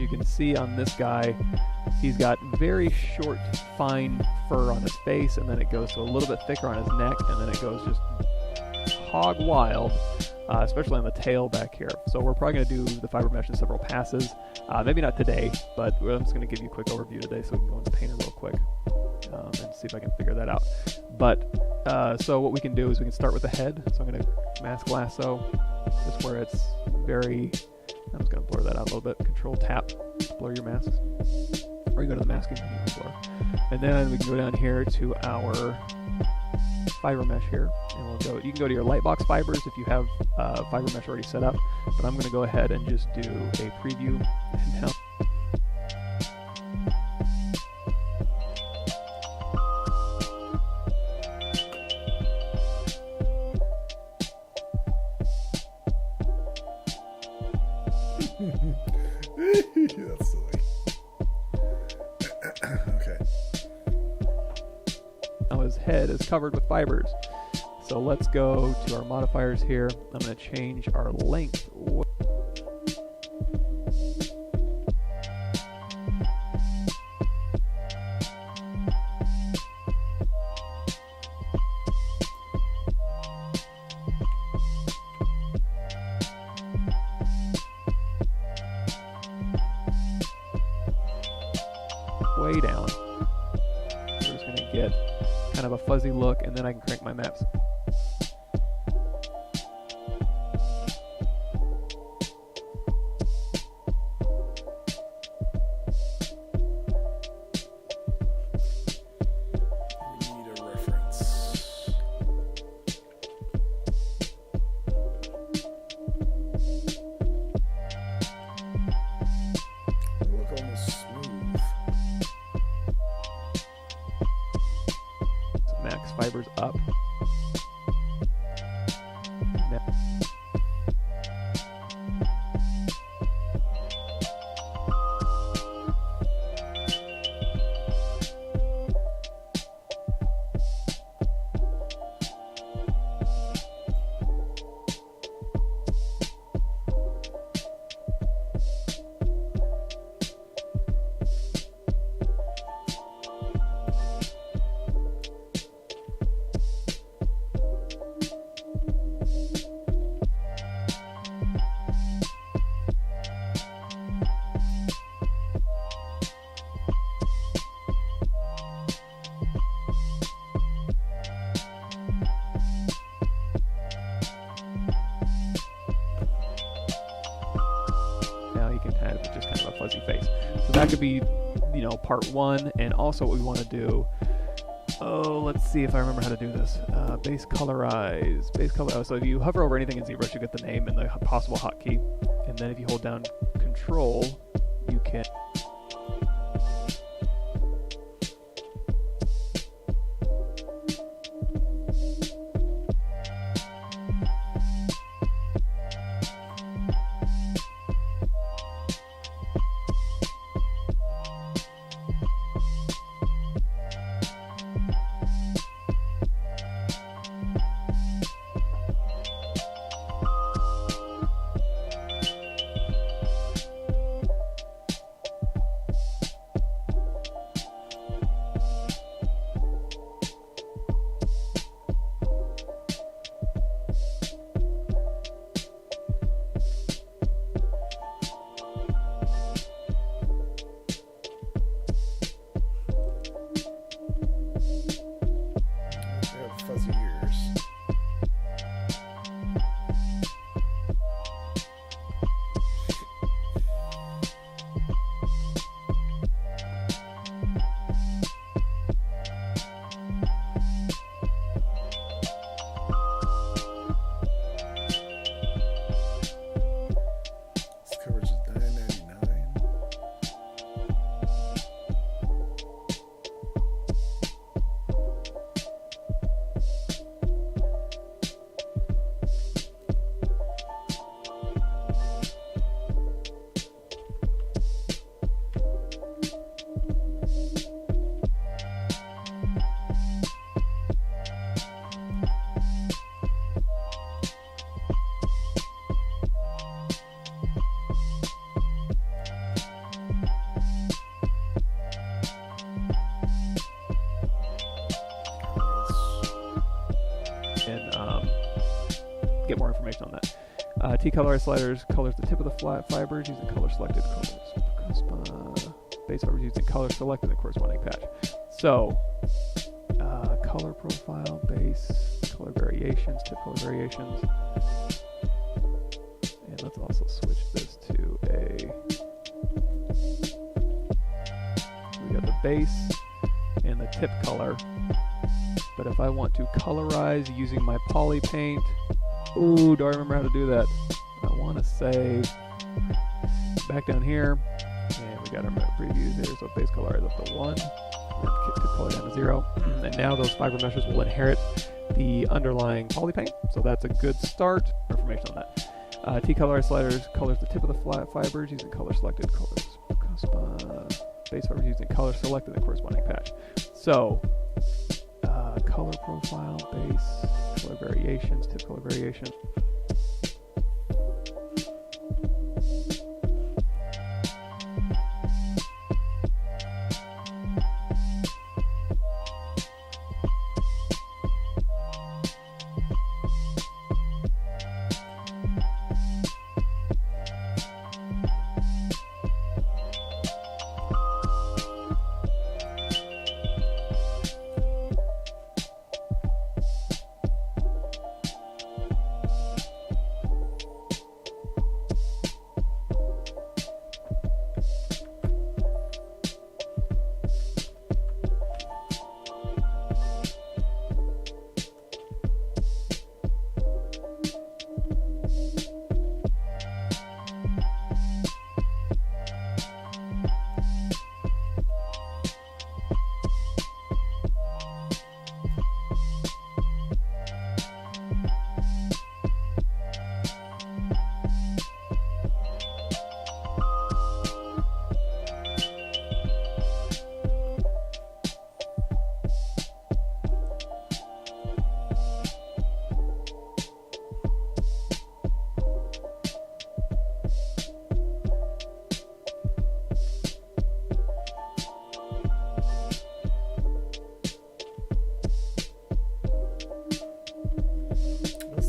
you can see on this guy, he's got very short, fine fur on his face, and then it goes to a little bit thicker on his neck, and then it goes just hog wild, especially on the tail back here. So we're probably going to do the fiber mesh in several passes. Maybe not today, but I'm just going to give you a quick overview today so we can go into Painter real quick and see if I can figure that out. But so what we can do is we can start with the head. So I'm going to mask lasso, just where it's very... I'm just going to blur that out a little bit. Control tap, blur your masks. Or you go to the masking menu and blur. And then we can go down here to our fiber mesh here, and we'll go. You can go to your Lightbox fibers if you have fiber mesh already set up. But I'm going to go ahead and just do a preview. And now That's silly. Okay. now his head is covered with fibers. So let's go to our modifiers here. I'm going to change our length. Way down. We're just going to get kind of a fuzzy look, and then I can crank my maps. We need a reference. They look almost smooth. Max fibers up. Fuzzy face. So that could be, part one. And also what we want to do, let's see if I remember how to do this. Base colorize. So if you hover over anything in ZBrush, you get the name and the possible hotkey. And then if you hold down Control, you can... get more information on that. T-color sliders colors the tip of the flat fibers using color selected colors. Base fibers using color selected in the corresponding patch. So, color profile, base, color variations, tip color variations. And let's also switch this to we got the base and the tip color. But if I want to colorize using my poly paint, ooh, do I remember how to do that? I want to say back down here, and we got our previews there. So base color is up to 1, and then tip color down to 0. And now those fiber meshes will inherit the underlying poly paint. So that's a good start. Information on that. T-color sliders colors the tip of the flat fibers using color selected colors. Base fibers using color selected in the corresponding patch. So, color profile, base, color variations, tip color variation.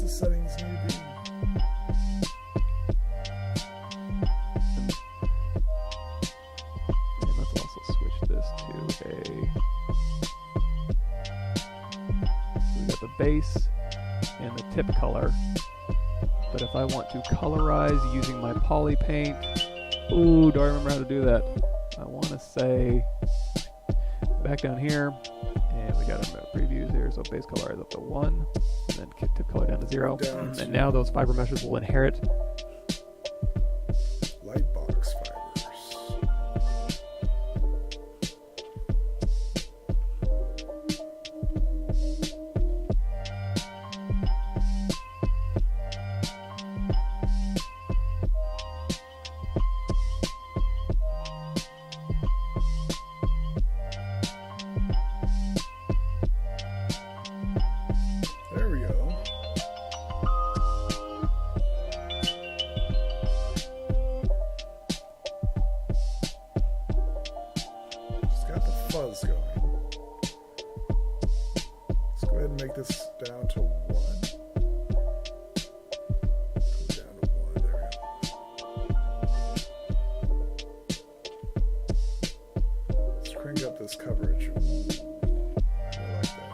Settings need to be. And let's also switch this to we got the base and the tip color. But if I want to colorize using my poly paint, ooh, do I remember how to do that? I want to say back down here, and we got our previews here. So base color is up to 1. And then tip color down to 0. And now those fiber meshes will inherit Light box fibers. There we go. Just got the fuzz going. Let's go ahead and make this down to 1. Down to 1. There we go. Let's crank up this coverage. I like that.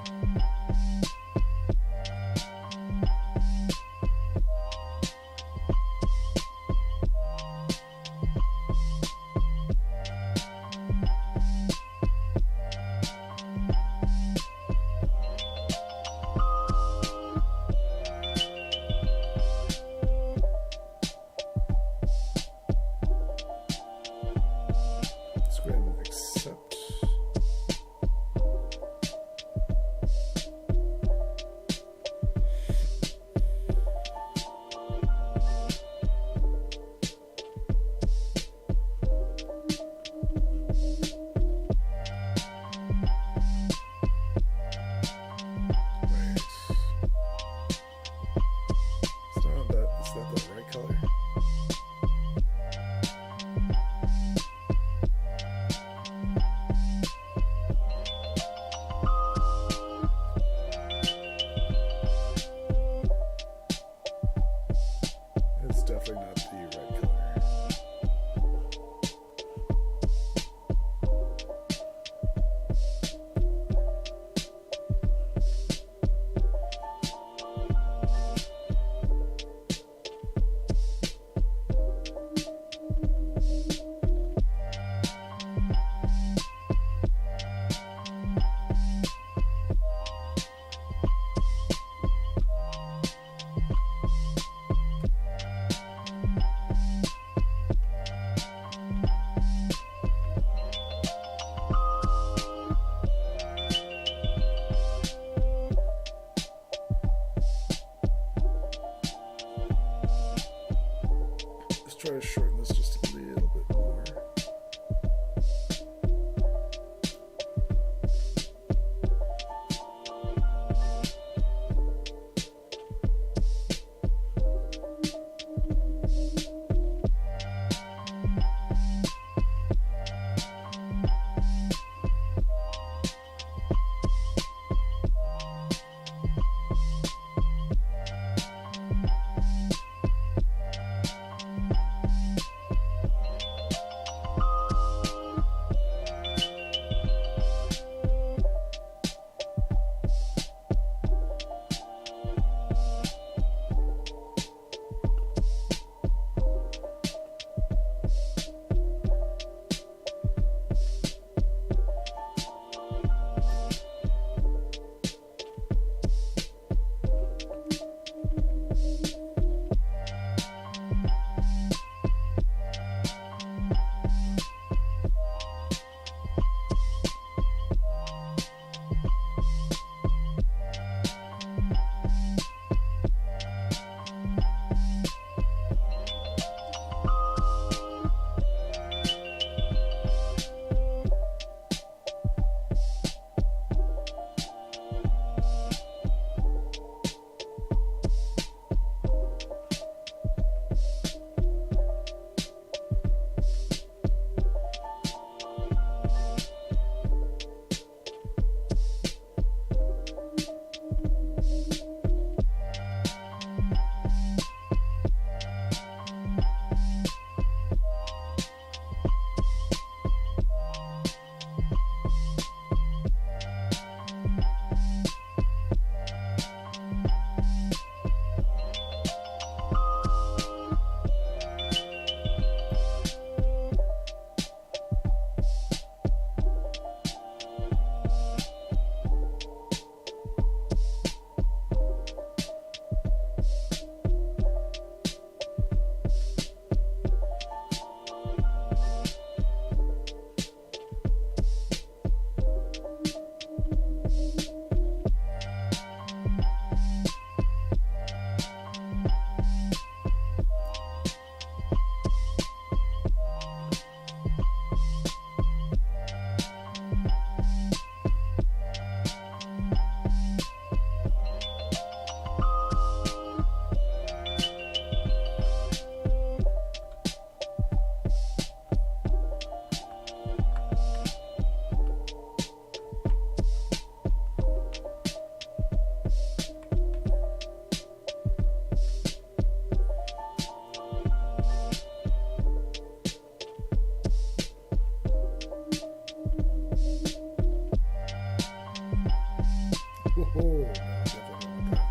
no, definitely don't want that.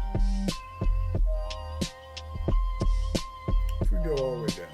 If we go all the way down.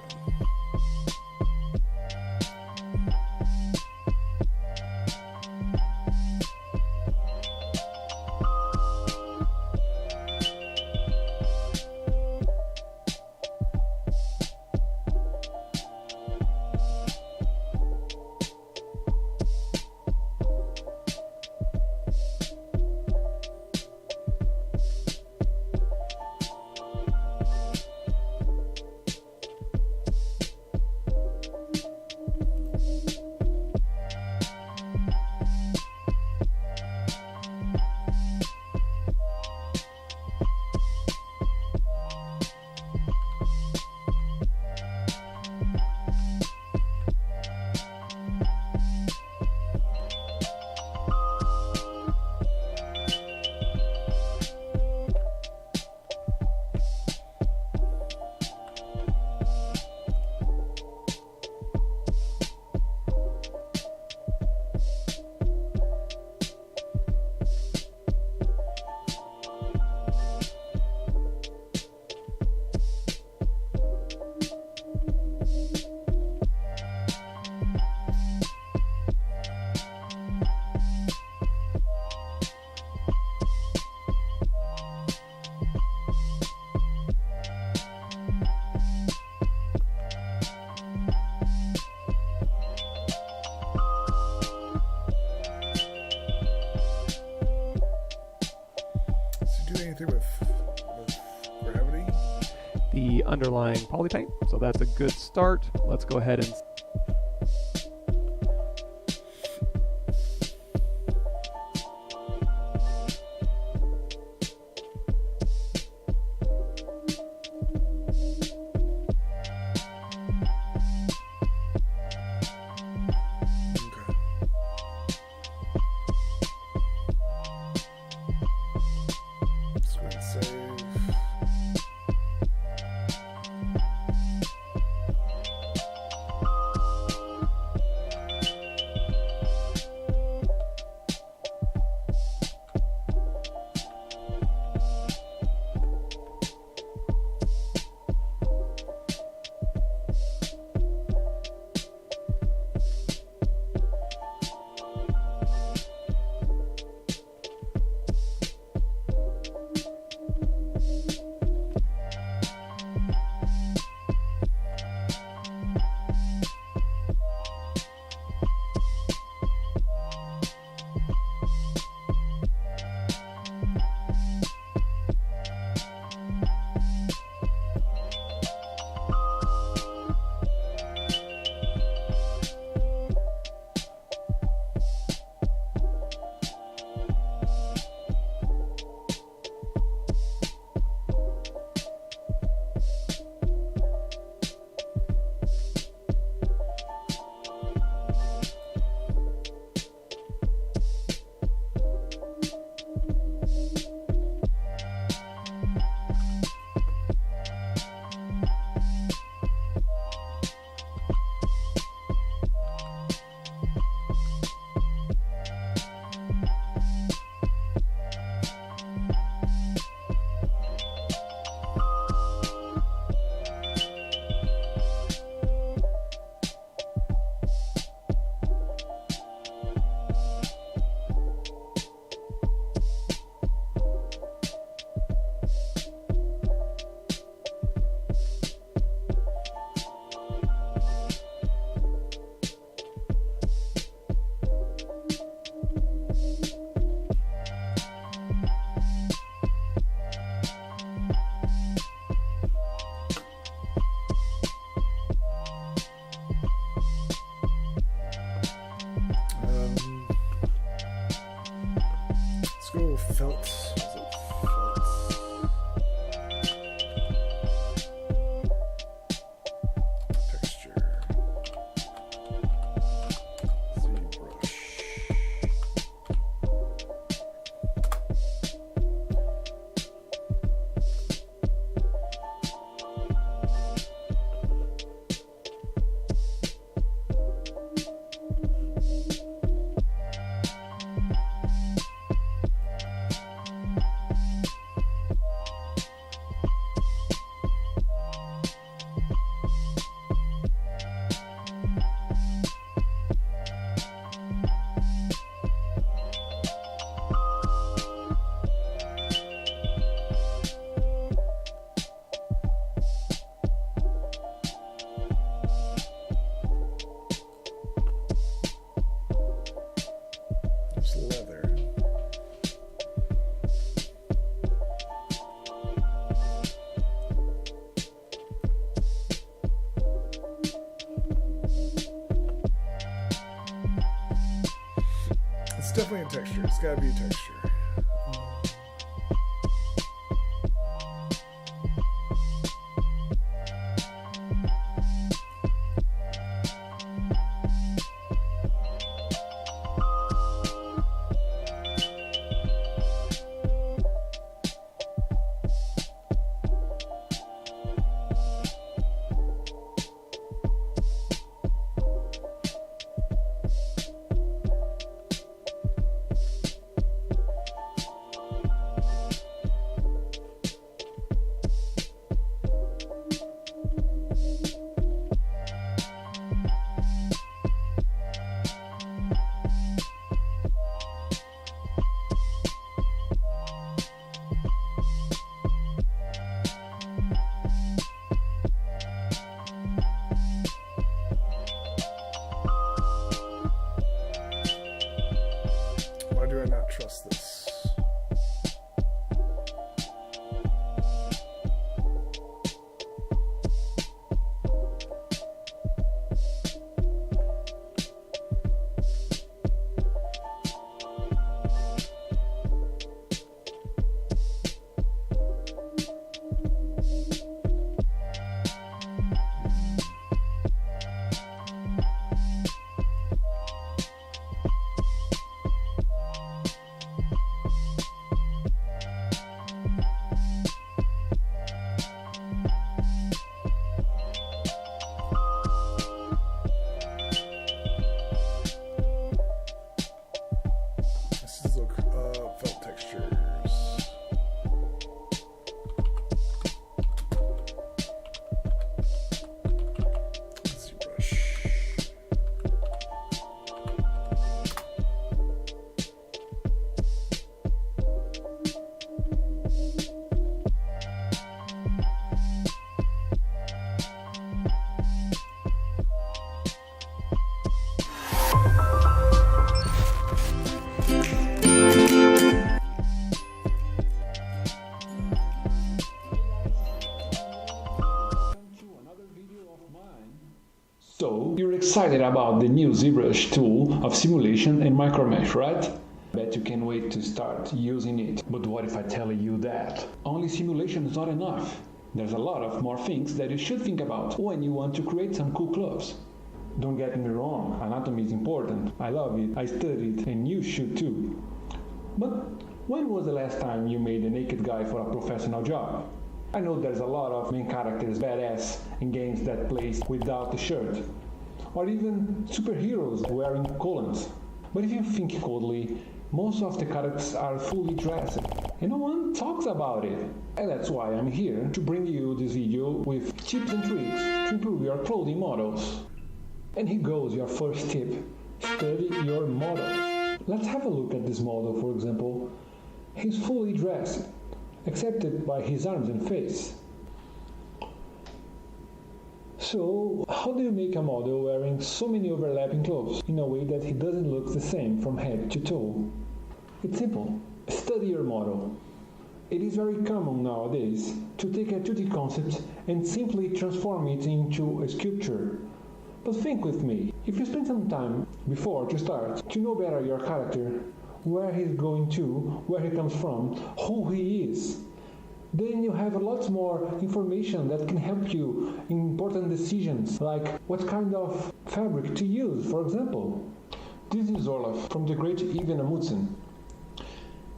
Anything with gravity? The underlying polypaint, so that's a good start. Let's go ahead and felt. Is it felt? Texture. ZBrush. gotta be texture. Why do I not trust this? Felt textures. Let's see, brush. So, you're excited about the new ZBrush tool of simulation and micromesh, right? Bet you can't wait to start using it. But what if I tell you that only simulation is not enough? There's a lot of more things that you should think about when you want to create some cool clothes. Don't get me wrong, anatomy is important. I love it, I studied, and you should too. But when was the last time you made a naked guy for a professional job? I know there's a lot of main characters badass in games that plays without a shirt, or even superheroes wearing colons. But if you think coldly, most of the characters are fully dressed, and no one talks about it. And that's why I'm here to bring you this video with tips and tricks to improve your clothing models. And here goes your first tip: study your model. Let's have a look at this model, for example. He's fully dressed, except by his arms and face. So, how do you make a model wearing so many overlapping clothes in a way that he doesn't look the same from head to toe? It's simple. Study your model. It is very common nowadays to take a 2D concept and simply transform it into a sculpture. But think with me, if you spend some time before to start to know better your character, where he's going to, where he comes from, who he is, then you have a lot more information that can help you in important decisions, like what kind of fabric to use, for example. This is Olaf from the great Ivan Amundsen.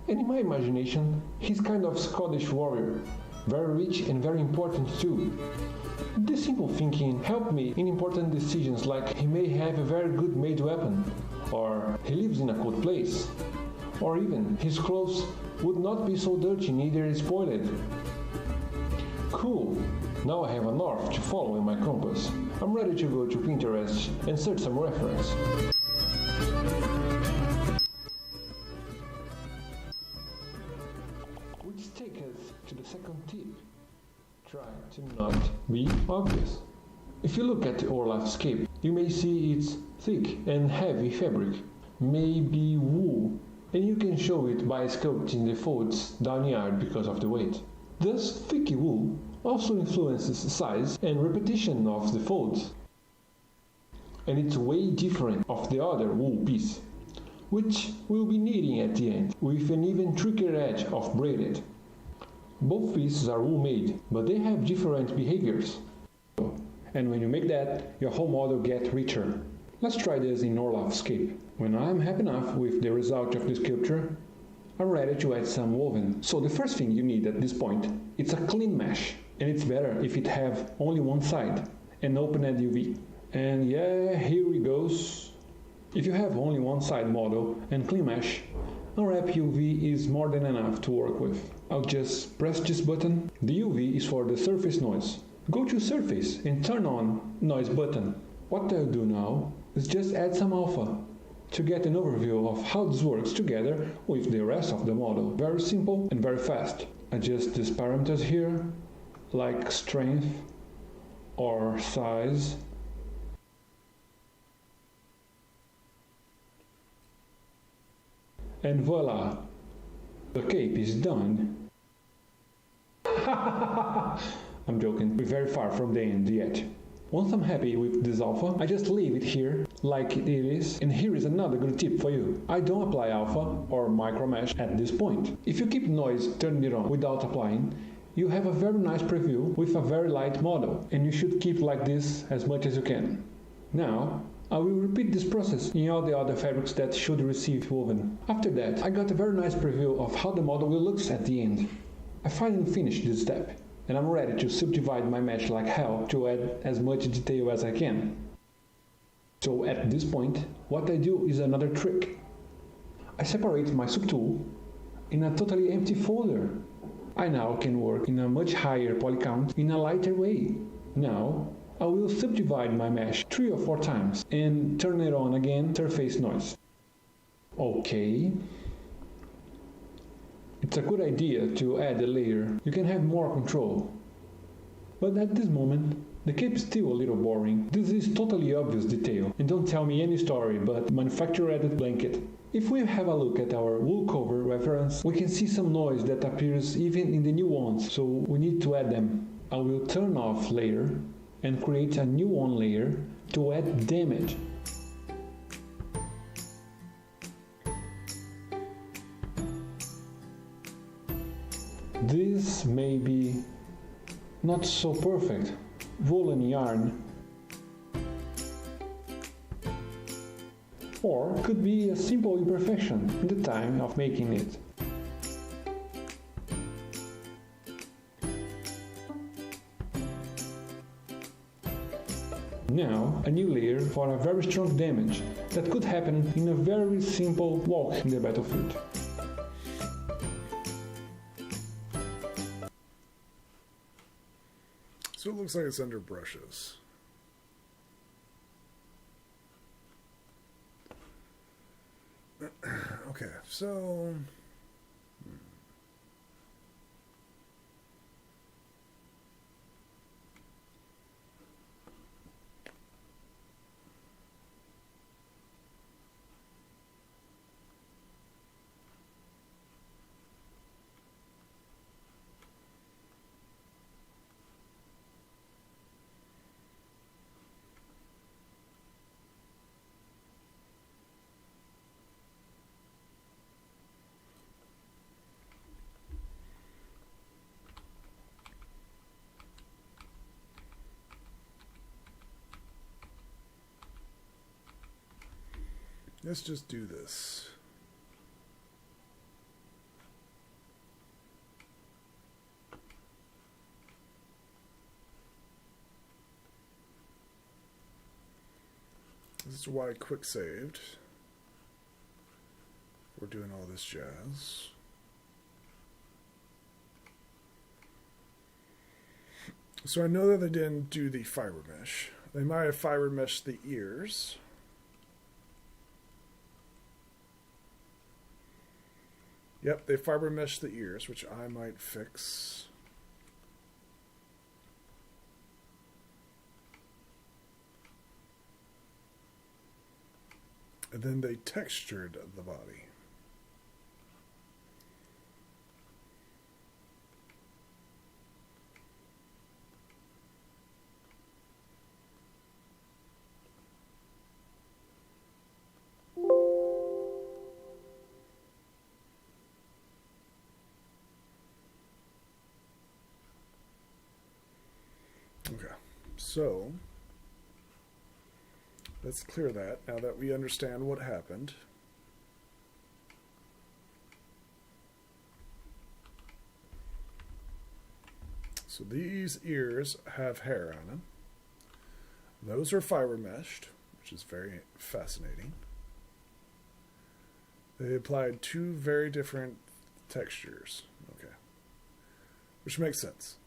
And in my imagination, he's kind of Scottish warrior, very rich and very important too. This simple thinking helped me in important decisions, like he may have a very good made weapon, or he lives in a cold place, or even his clothes would not be so dirty, neither spoiled. Cool, now I have a north to follow in my compass. I'm ready to go to Pinterest and search some reference. Which takes us to the second tip. Try to not be obvious. If you look at Olaf's cape, you may see it's thick and heavy fabric, maybe wool, and you can show it by sculpting the folds downward because of the weight. Thus, thick wool also influences size and repetition of the folds, and it's way different of the other wool piece. which we'll be needing at the end, with an even trickier edge of braided. Both pieces are wool made, but they have different behaviors. And when you make that, your whole model gets richer. Let's try this in Orloff's cape. When I'm happy enough with the result of the sculpture, I'm ready to add some woven. So the first thing you need at this point, it's a clean mesh. And it's better if it have only one side, and open at UV. And yeah, here it goes. If you have only one side model and clean mesh, Unwrap UV is more than enough to work with. I'll just press this button. The UV is for the surface noise. Go to surface and turn on noise button. What I'll do now is just add some alpha to get an overview of how this works together with the rest of the model. Very simple and very fast. Adjust these parameters here, like strength or size. And voila, the cape is done. I'm joking, we're very far from the end yet. Once I'm happy with this alpha, I just leave it here like it is. And here is another good tip for you. I don't apply alpha or micro mesh at this point. If you keep noise turned it on without applying, you have a very nice preview with a very light model, and you should keep like this as much as you can. Now, I will repeat this process in all the other fabrics that should receive woven. After that, I got a very nice preview of how the model will look at the end. I finally finished this step, and I'm ready to subdivide my mesh like hell to add as much detail as I can. So at this point, what I do is another trick. I separate my subtool in a totally empty folder. I now can work in a much higher poly count in a lighter way. Now, I will subdivide my mesh 3 or 4 times and turn it on again, surface noise. Okay. It's a good idea to add a layer. You can have more control. But at this moment, the cape is still a little boring. This is totally obvious detail, and don't tell me any story but manufacturer added blanket. If we have a look at our wool cover reference, we can see some noise that appears even in the new ones, so we need to add them. I will turn off layer and create a new one layer to add damage. This may be not so perfect. Woolen yarn, or could be a simple imperfection in the time of making it. Now, a new layer for a very strong damage that could happen in a very simple walk in the battlefield. So it looks like it's under brushes. Okay, so... let's just do this. This is why I quick saved. We're doing all this jazz. So I know that they didn't do the fiber mesh. They might have fiber meshed the ears. Yep, they fiber meshed the ears, which I might fix. And then they textured the body. So, let's clear that now that we understand what happened. So these ears have hair on them. Those are fiber meshed, which is very fascinating. They applied two very different textures. Okay. Which makes sense.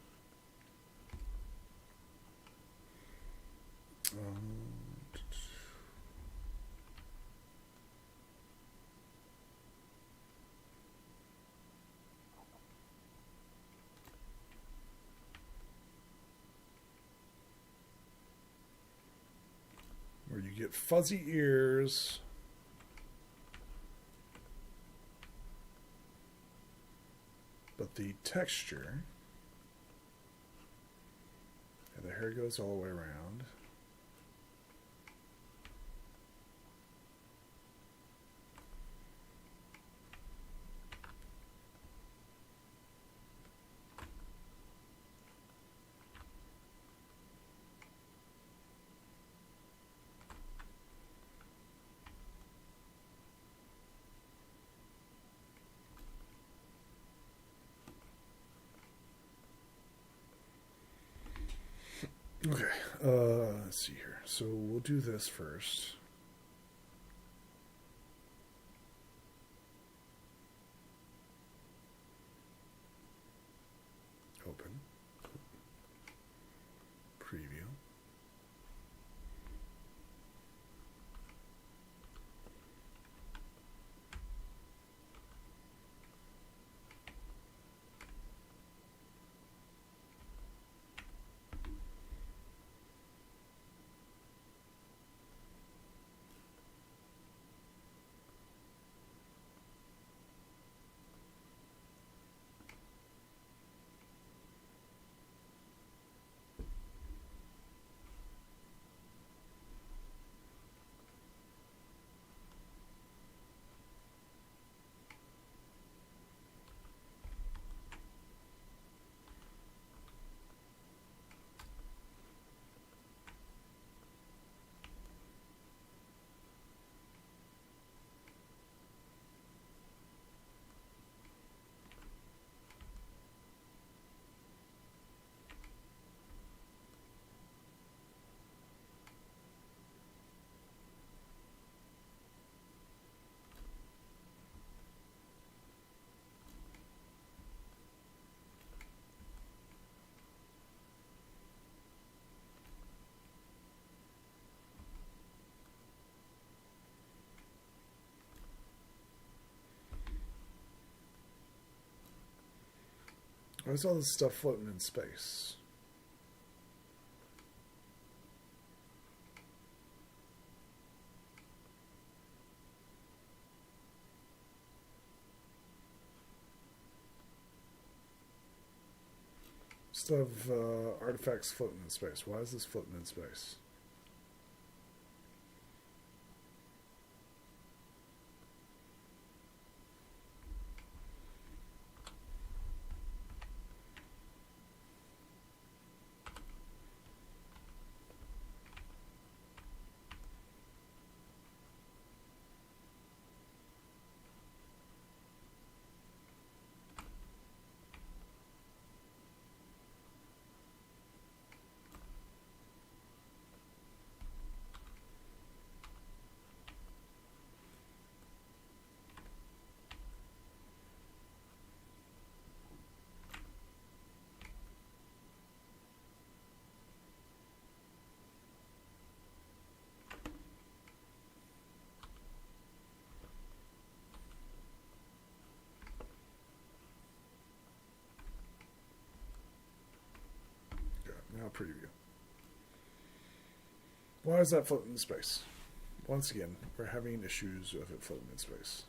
Where you get fuzzy ears. But the texture, and the hair goes all the way around. Okay, let's see here. So we'll do this first. Open. Preview. Why is all this stuff floating in space? Stuff, artifacts floating in space. Why is this floating in space? Now preview. Why is that floating in space? Once again, we're having issues with it floating in space.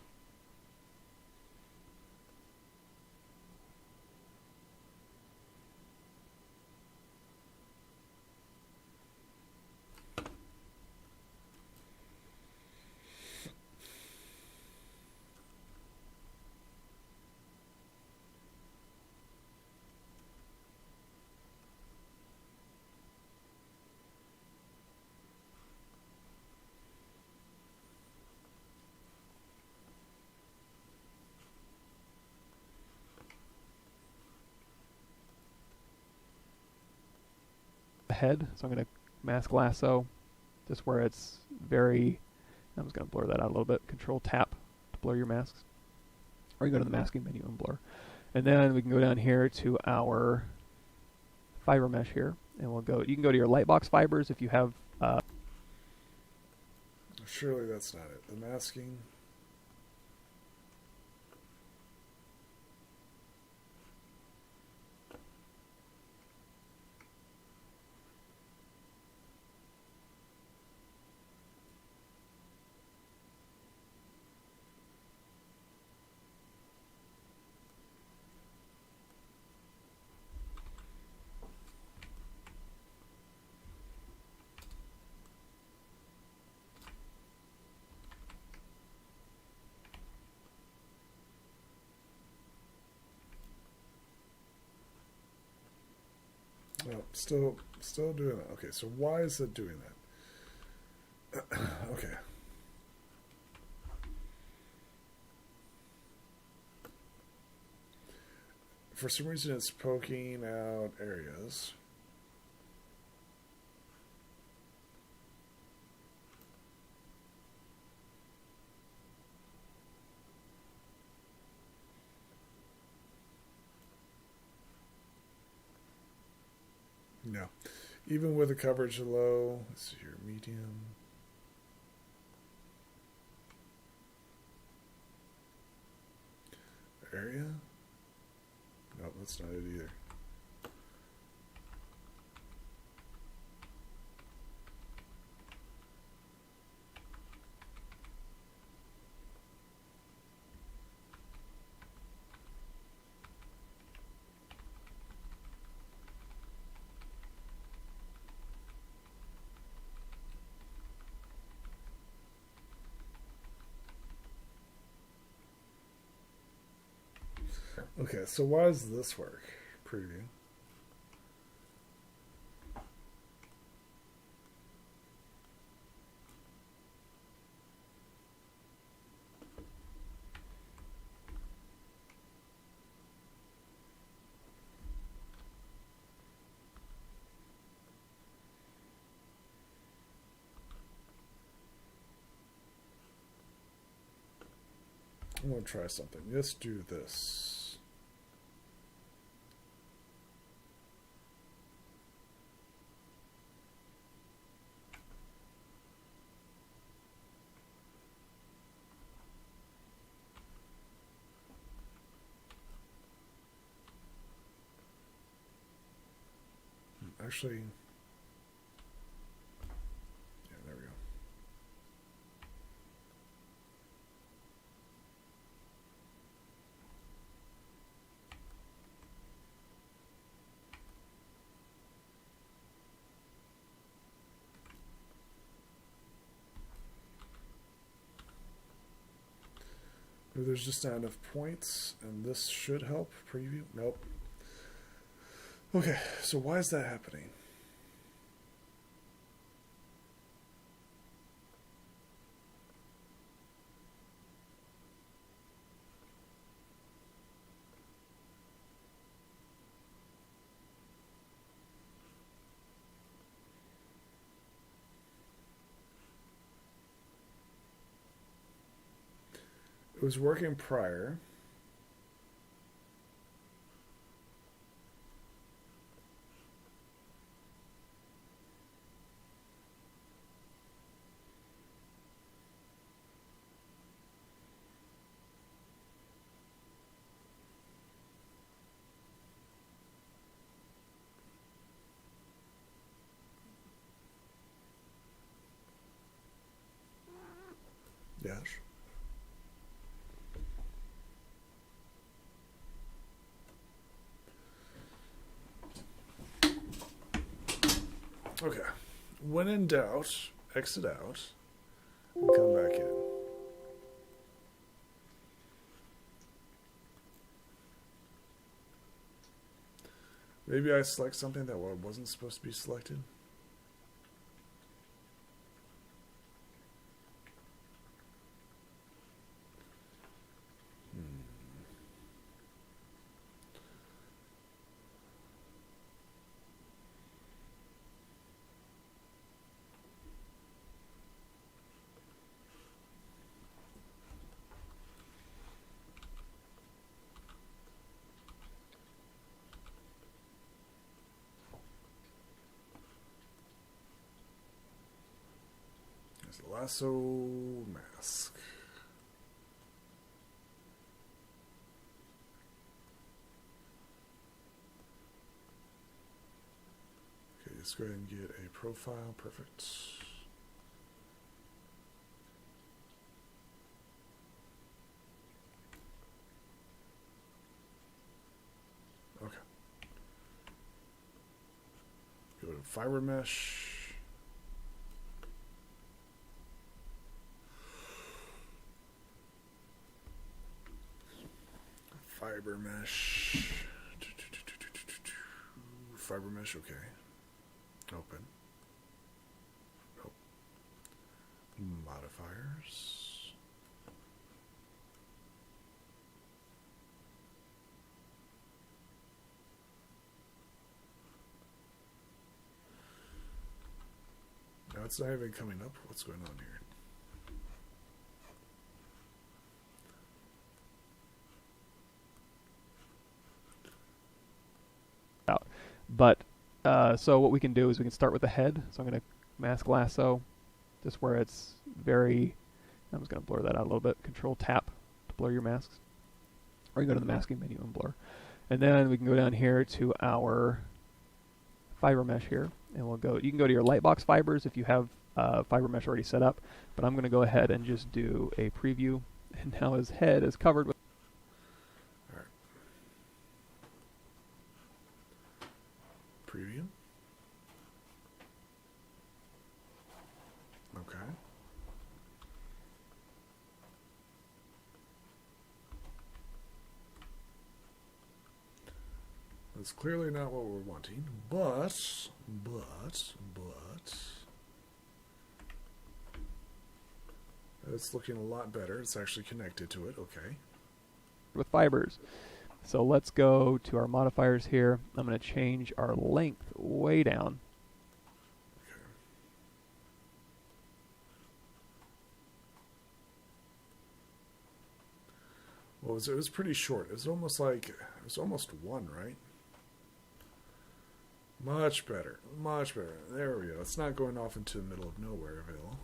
the head. So I'm going to mask lasso just where it's very, I'm just going to blur that out a little bit. Control tap to blur your masks. Or you go to the masking menu and blur. And then we can go down here to our fiber mesh here. And we'll go, you can go to your lightbox fibers if you have... Surely that's not it. The masking. Oh, still doing that. Okay, so why is it doing that? Okay. For some reason, it's poking out areas. No. Even with the coverage low, let's see here, medium. Area? Nope, that's not it either. Okay, so why does this work? Preview. I'm going to try something. Let's do this. Actually, yeah, there we go. Maybe there's just not enough points, and this should help preview. Nope. Okay, so why is that happening? It was working prior. Yes. Okay. When in doubt, exit out and come back in. Maybe I select something that wasn't supposed to be selected. lasso mask. Okay, let's go ahead and get a profile. Perfect. Okay. Go to fiber mesh. Fiber mesh. Fiber mesh, okay. Open. Nope. Modifiers. Now it's not even coming up. What's going on here? Out. But so what we can do is we can start with the head. So I'm going to mask lasso, just where it's very. I'm just going to blur that out a little bit. Control tap to blur your masks, or you go to the masking menu and blur, and then we can go down here to our fiber mesh here, and we'll go. You can go to your lightbox fibers if you have fiber mesh already set up. But I'm going to go ahead and just do a preview, and now his head is covered with. Preview. Okay. That's clearly not what we're wanting, but it's looking a lot better. It's actually connected to it. Okay. With fibers. So let's go to our modifiers here. I'm going to change our length way down. Okay. Well, it was pretty short. It was almost one, right? Much better. Much better. There we go. It's not going off into the middle of nowhereville.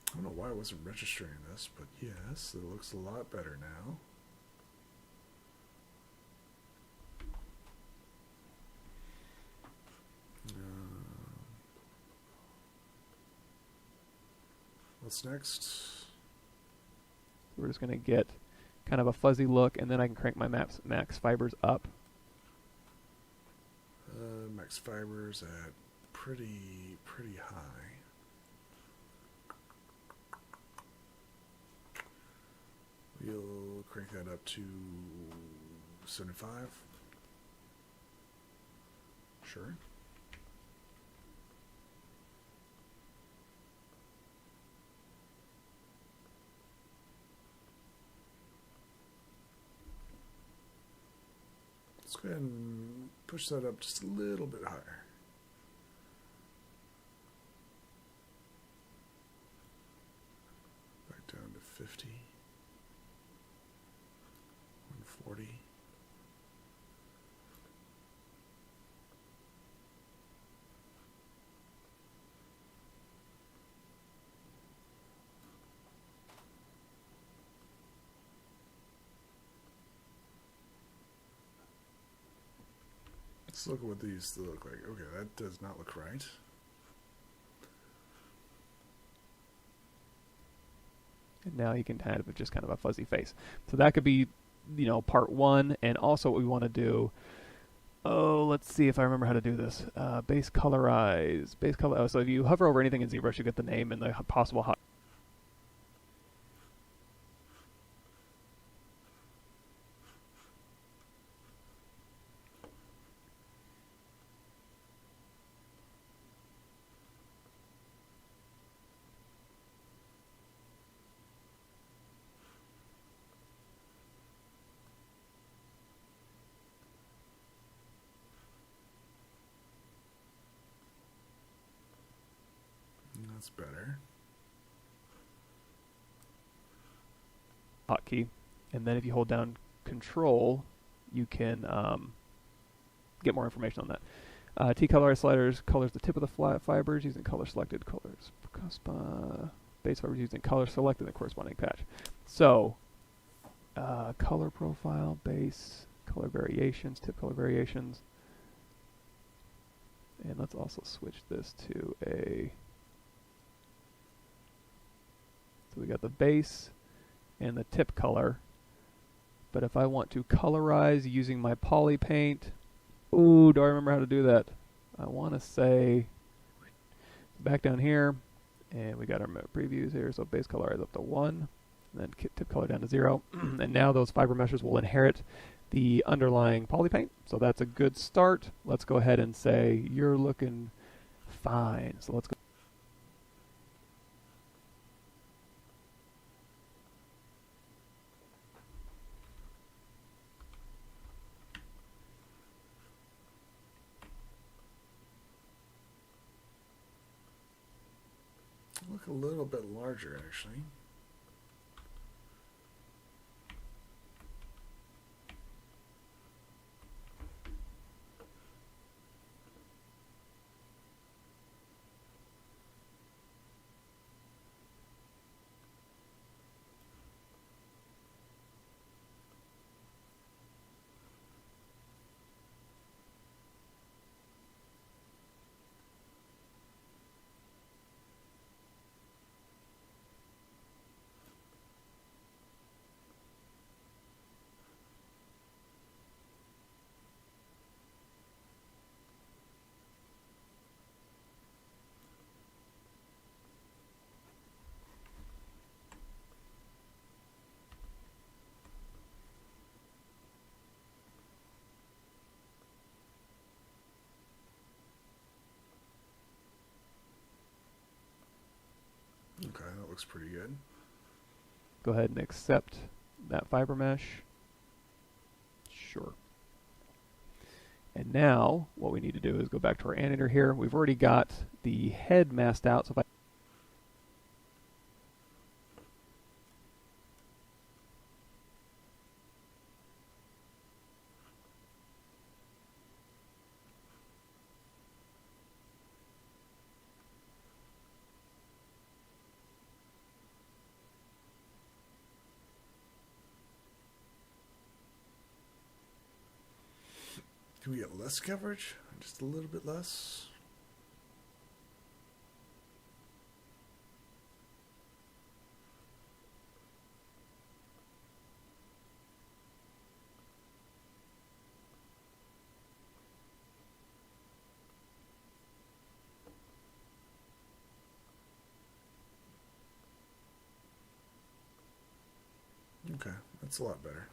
I don't know why I wasn't registering this, but yes, it looks a lot better now. What's next? We're just going to get kind of a fuzzy look, and then I can crank my max fibers up. Max fibers at pretty high. We'll crank that up to 75. Sure. Let's go ahead and push that up just a little bit higher. Back down to 50. 140. Let's look at what these look like. Okay, that does not look right. And now you can have just kind of a fuzzy face. So that could be, part one. And also what we want to do, let's see if I remember how to do this. Base colorize. So if you hover over anything in ZBrush, you get the name and the possible hot. That's better. Hotkey, And then if you hold down Control, you can get more information on that. T-color sliders colors the tip of the flat fibers using color selected colors. Base fibers using color selected in the corresponding patch. So, color profile, base, color variations, tip color variations. And let's also switch this to a... So we got the base and the tip color. But if I want to colorize using my poly paint, ooh, do I remember how to do that? I want to say back down here, and we got our previews here. So base colorize up to 1, and then tip color down to 0. And now those fiber meshes will inherit the underlying poly paint. So that's a good start. Let's go ahead and say you're looking fine. So let's go. Look a little bit larger, actually. Okay, that looks pretty good. Go ahead and accept that fiber mesh. Sure. And now what we need to do is go back to our animator here. We've already got the head masked out. So if I Can we get less coverage? Just a little bit less? Okay, that's a lot better.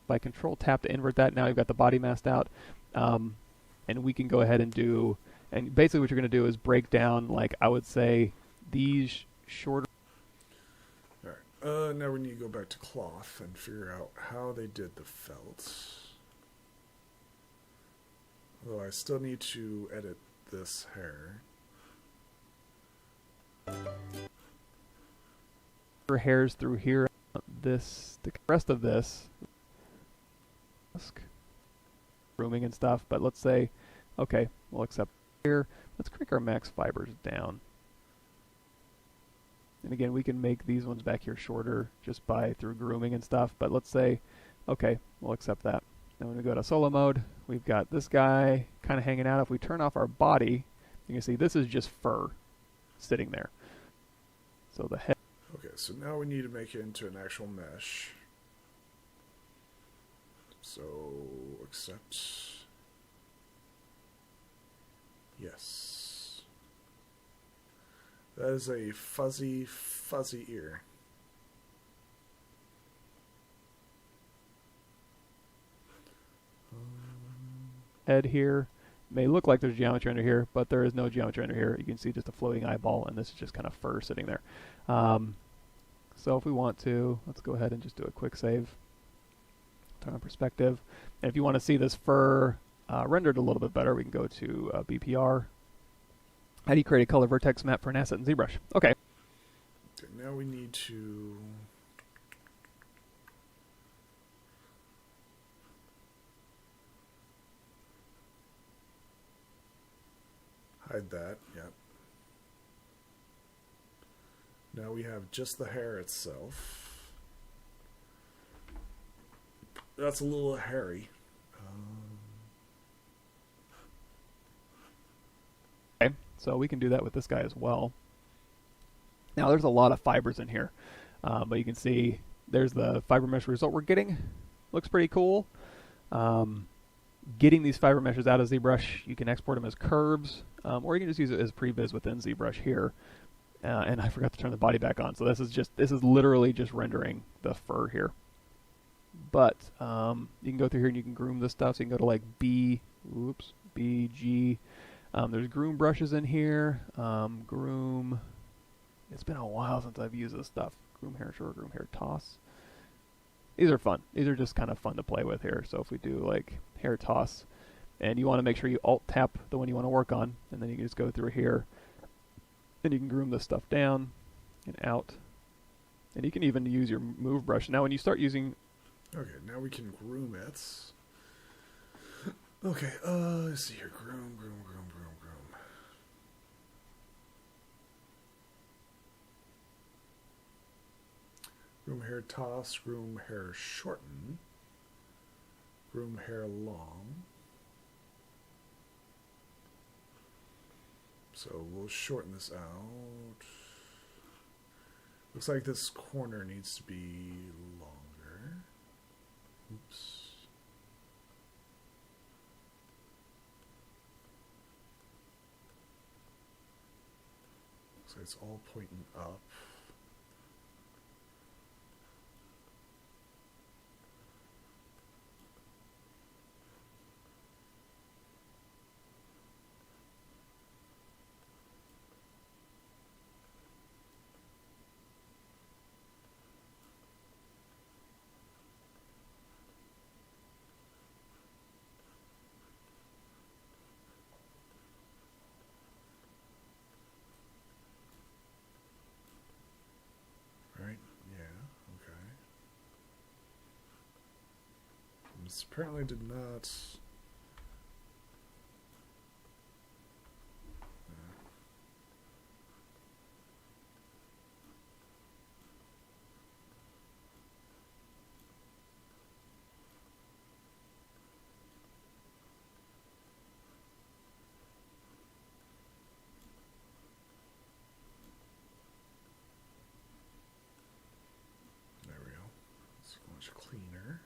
By Control tap to invert that, now you've got the body masked out, and we can go ahead and do, and basically what you're going to do is break down, like I would say, these shorter. All right, now we need to go back to cloth and figure out how they did the felt. Although I still need to edit this hair. Hairs through here. This, the rest of this, grooming and stuff. But let's say, okay, we'll accept here. Let's crank our max fibers down. And again, we can make these ones back here shorter just by through grooming and stuff. But let's say, okay, we'll accept that. Then when we go to solo mode, we've got this guy kind of hanging out. If we turn off our body, you can see this is just fur sitting there. So the head. Okay, so now we need to make it into an actual mesh. So, accept. Yes. That is a fuzzy, fuzzy ear. Head here. May look like there's geometry under here, but there is no geometry under here. You can see just a floating eyeball, and this is just kind of fur sitting there. So if we want to, let's go ahead and just do a quick save. Turn on perspective. And if you want to see this fur rendered a little bit better, we can go to BPR. How do you create a color vertex map for an asset in ZBrush? Okay. Okay, now we need to hide that. Yep. Now we have just the hair itself. That's a little hairy. Okay, so we can do that with this guy as well. Now there's a lot of fibers in here, but you can see there's the fiber mesh result we're getting. Looks pretty cool. Getting these fiber meshes out of ZBrush, you can export them as curves, or you can just use it as previs within ZBrush here. And I forgot to turn the body back on, so this is literally just rendering the fur here. But you can go through here and you can groom this stuff. So you can go to like BG. There's groom brushes in here. Groom. It's been a while since I've used this stuff. Groom hair short, groom hair toss. These are fun. These are just kind of fun to play with here. So if we do like hair toss, and you want to make sure you alt tap the one you want to work on, and then you can just go through here, and you can groom this stuff down and out. And you can even use your move brush. Now when you start using... Okay, now we can groom it. Okay, let's see here. Groom. Groom hair toss, groom hair shorten, groom hair long. So we'll shorten this out. Looks like this corner needs to be longer. Oops. Looks like it's all pointing up. Right? Yeah, okay. This apparently did not... There we go. It's much cleaner.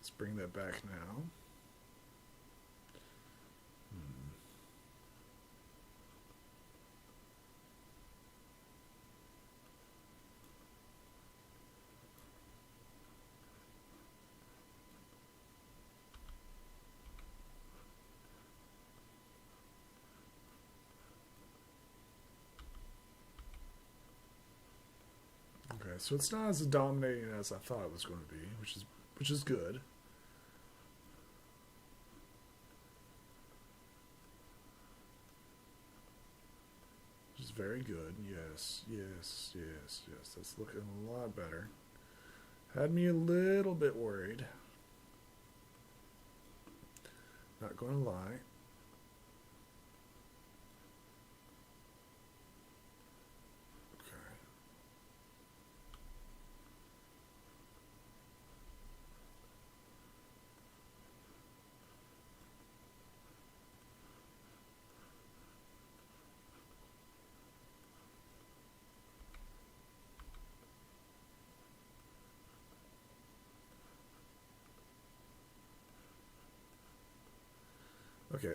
Let's bring that back now. Okay, so it's not as dominating as I thought it was going to be, which is good. Which is very good. Yes. That's looking a lot better. Had me a little bit worried. Not going to lie. Okay. Okay.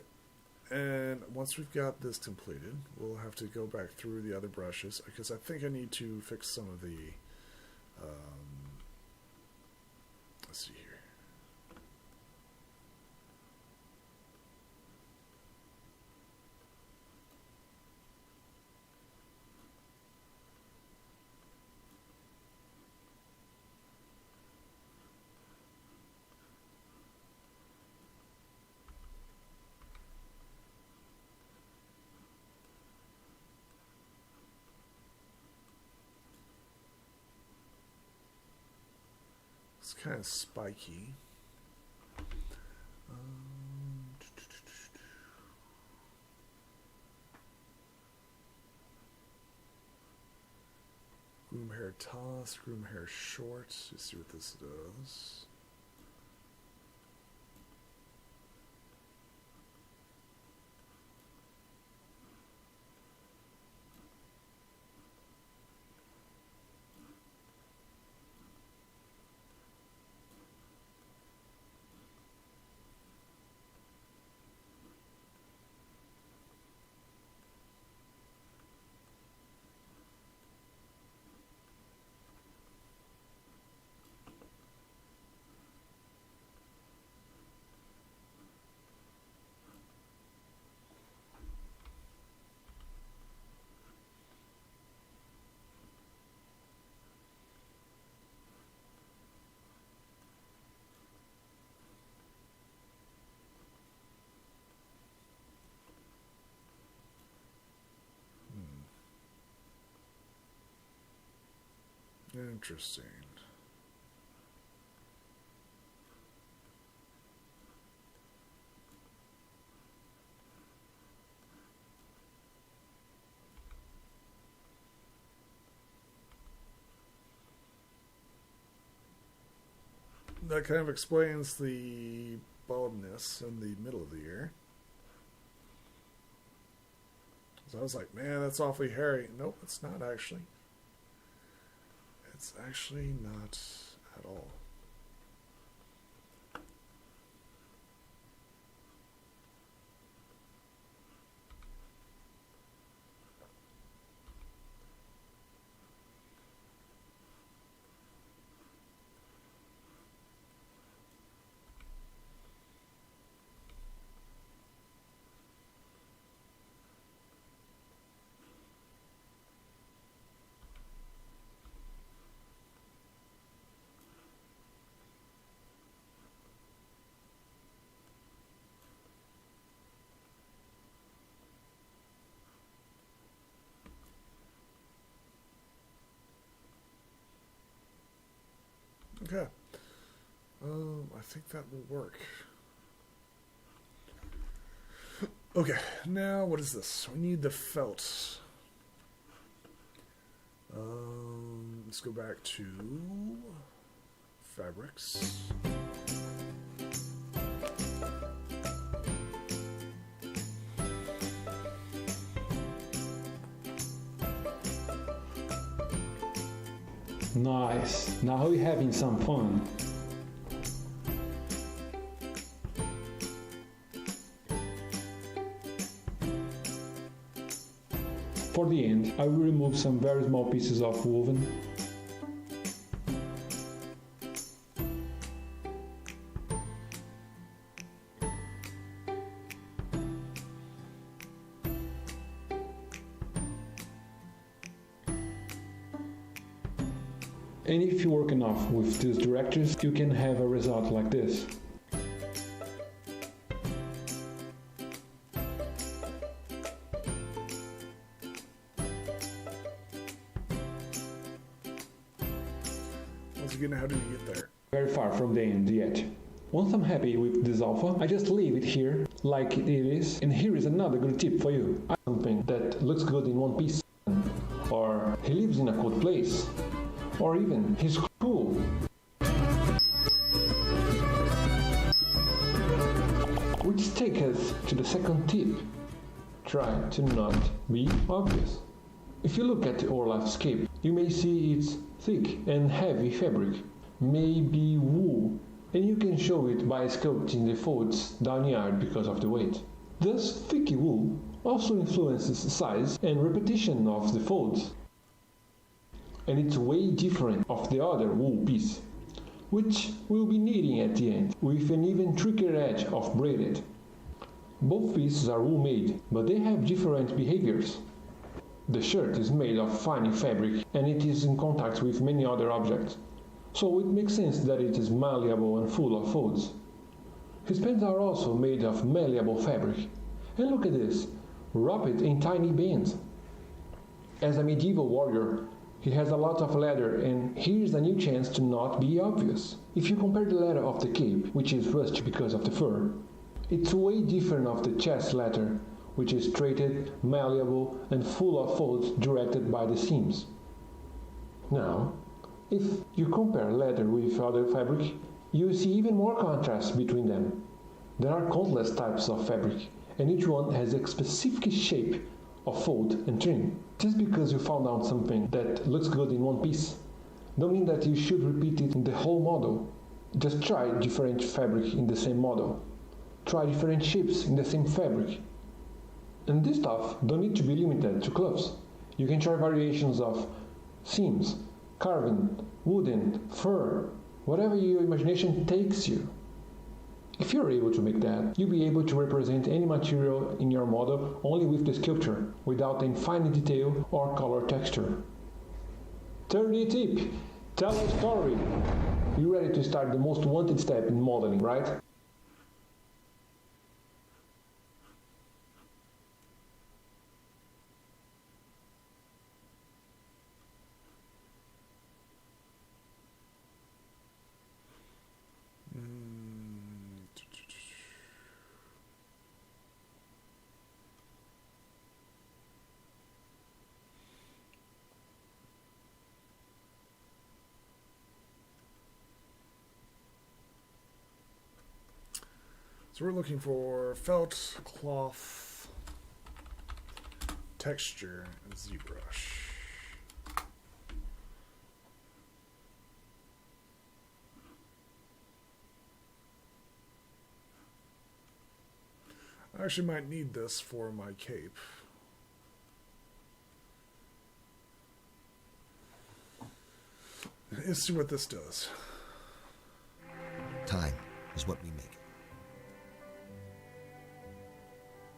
And once we've got this completed, we'll have to go back through the other brushes because I think I need to fix some of the, let's see here. It's kind of spiky. Groom hair toss, groom hair short. Let's see what this does. Interesting. That kind of explains the baldness in the middle of the ear. So I was like, man, that's awfully hairy. Nope, it's not actually. It's actually not at all. Okay. I think that will work. Okay, now what is this? We need the felt. Let's go back to fabrics. Nice. Now we're having some fun. For the end, I will remove some very small pieces of woven. And if you work enough with these directors, you can have a result like this. Once again, how do we get there? Very far from the end yet. Once I'm happy with this alpha, I just leave it here like it is. And here is another good tip for you. Something that looks good in one piece, or he lives in a cold place, or even he's cool. Which takes us to the second tip. Try to not be obvious. If you look at our landscape, you may see it's thick and heavy fabric, maybe wool, and you can show it by sculpting the folds downward because of the weight. Thus, thick wool also influences size and repetition of the folds, and it's way different of the other wool piece, which we'll be knitting at the end, with an even trickier edge of braided. Both pieces are wool made, but they have different behaviors. The shirt is made of fine fabric and it is in contact with many other objects, so it makes sense that it is malleable and full of folds. His pants are also made of malleable fabric, and look at this, wrapped in tiny bands. As a medieval warrior, he has a lot of leather, and here's a new chance to not be obvious. If you compare the leather of the cape, which is rusty because of the fur, it's way different of the chest leather, which is straightened, malleable, and full of folds directed by the seams. Now, if you compare leather with other fabric, you see even more contrast between them. There are countless types of fabric, and each one has a specific shape of fold and trim. Just because you found out something that looks good in one piece, don't mean that you should repeat it in the whole model. Just try different fabric in the same model. Try different shapes in the same fabric. And this stuff don't need to be limited to clothes. You can try variations of seams, carving, wooden, fur, whatever your imagination takes you. If you're able to make that, you'll be able to represent any material in your model only with the sculpture, without any fine detail or color texture. 30 tip, tell a story. You're ready to start the most wanted step in modeling, right? So we're looking for felt, cloth, texture, and ZBrush. I actually might need this for my cape. Let's see what this does. Time is what we make it.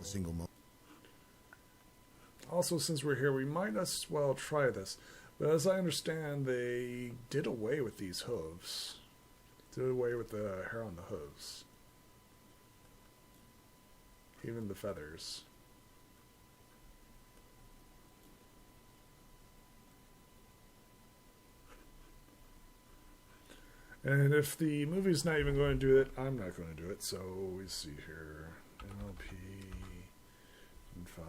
A single moment. Also, since we're here, we might as well try this. But as I understand, they did away with these hooves. Did away with the hair on the hooves. Even the feathers. And if the movie's not even going to do it, I'm not going to do it. So we see here. NLP and 5.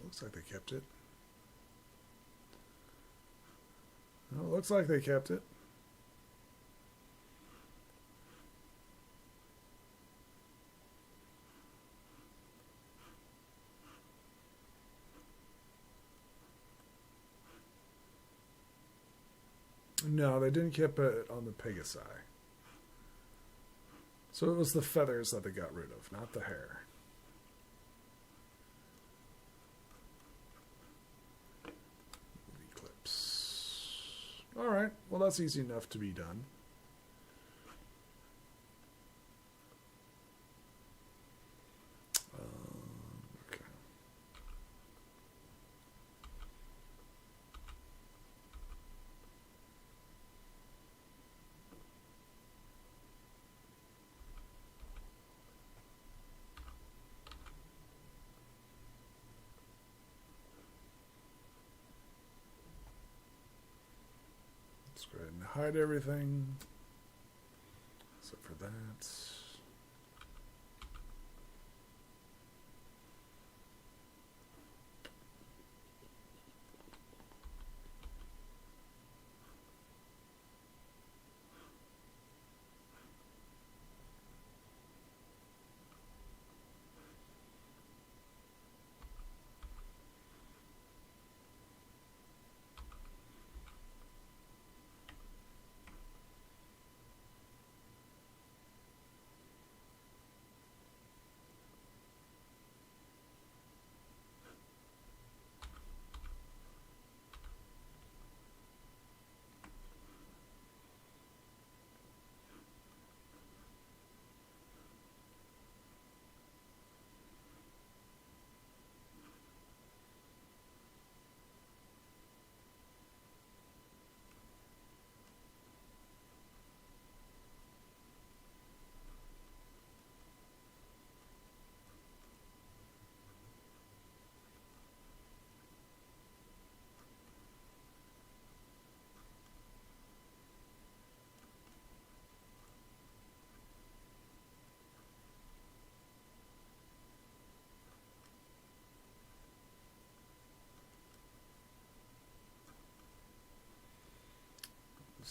Looks like they kept it. Well, it looks like they kept it. No, they didn't keep it on the Pegasi. So it was the feathers that they got rid of, not the hair. Alright, well that's easy enough to be done. Okay. Let's go ahead and hide everything except for that.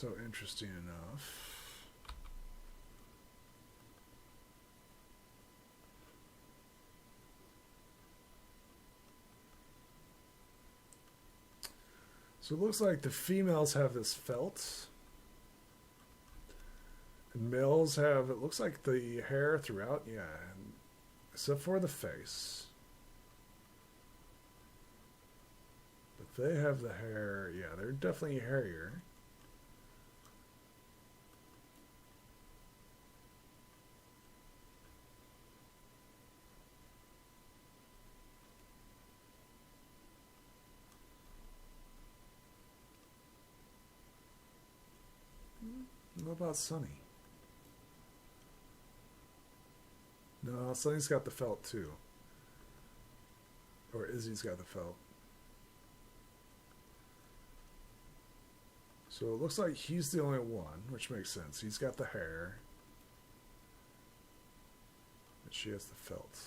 So interesting enough. So it looks like the females have this felt. And males have, it looks like the hair throughout, yeah, except for the face. But they have the hair, yeah, they're definitely hairier. What about Sunny? No, Sunny's got the felt too. Or Izzy's got the felt. So it looks like he's the only one, which makes sense. He's got the hair. And she has the felt.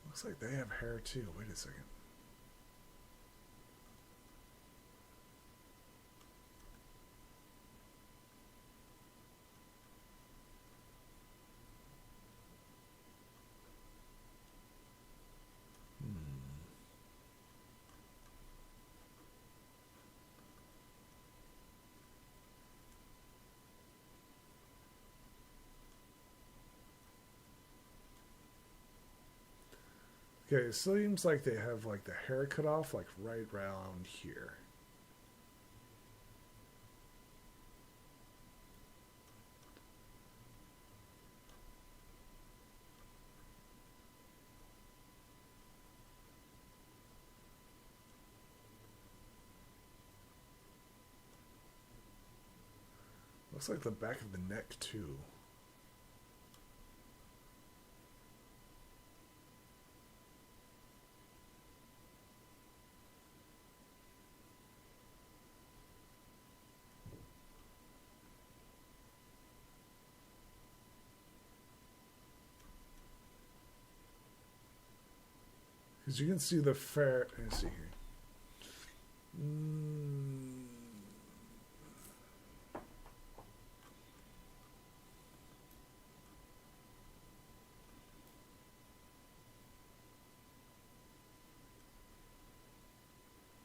Looks like they have hair too. Wait a second. Okay, it seems like they have like the hair cut off like right around here. Looks like the back of the neck too. Because you can see the fair. Let me see here.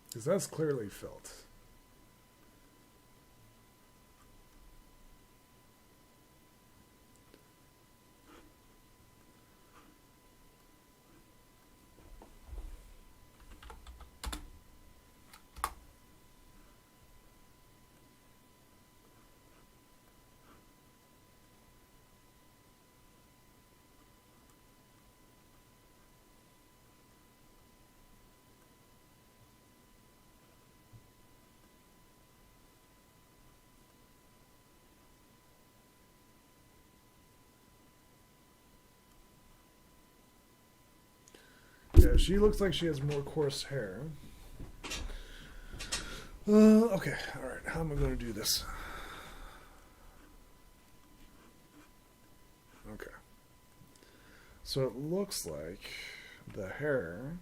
Because that's clearly felt. Yeah, she looks like she has more coarse hair. Okay, alright, how am I going to do this? Okay. So it looks like the hair...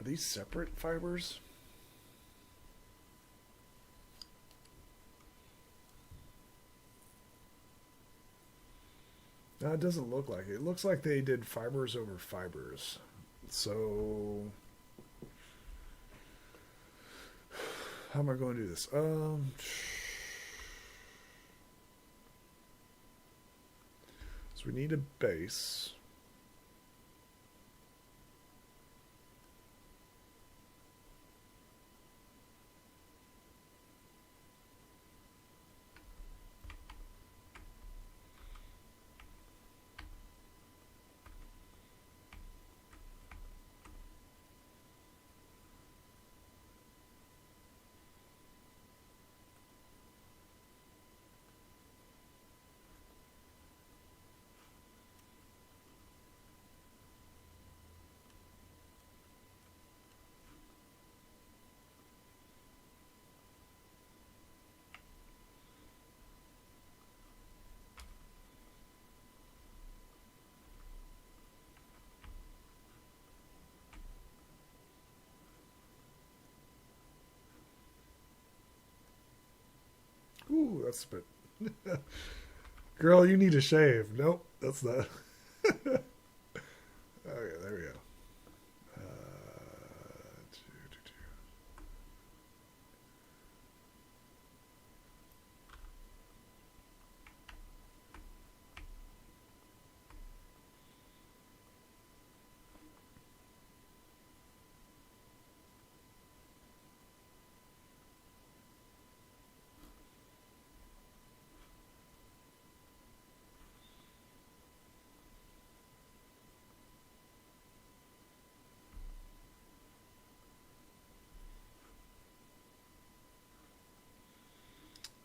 Are these separate fibers? No, it doesn't look like it. It looks like they did fibers over fibers. So, how am I going to do this? So we need a base. Ooh, that's a bit. Girl, you need a shave. Nope, that's not. Okay, there we go.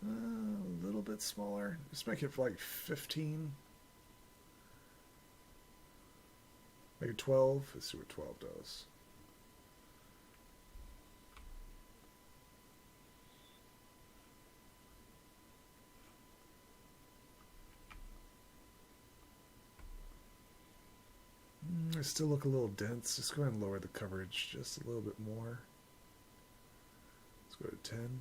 A little bit smaller. Let's make it like 15. Maybe 12. Let's see what 12 does. I still look a little dense. Just go ahead and lower the coverage just a little bit more. Let's go to 10.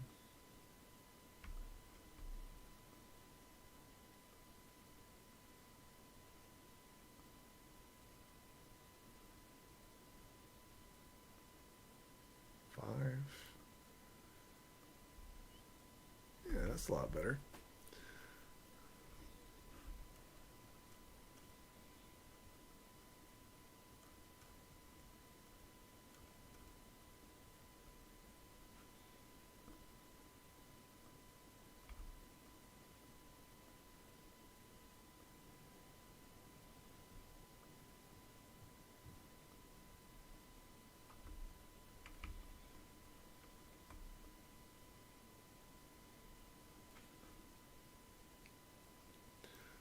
Yeah, that's a lot better.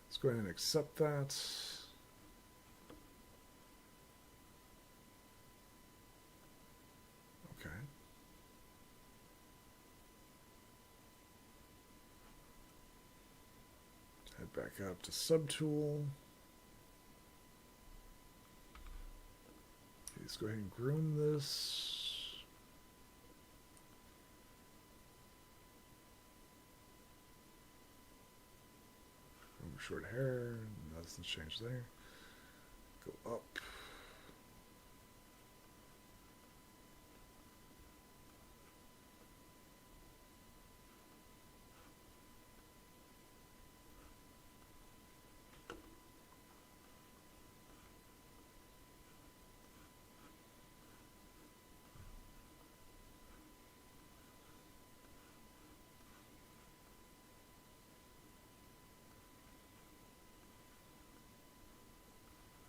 Let's go ahead and accept that. Okay. Head back up to Subtool. Let's go ahead and groom this. Short hair, nothing's changed there. Go up.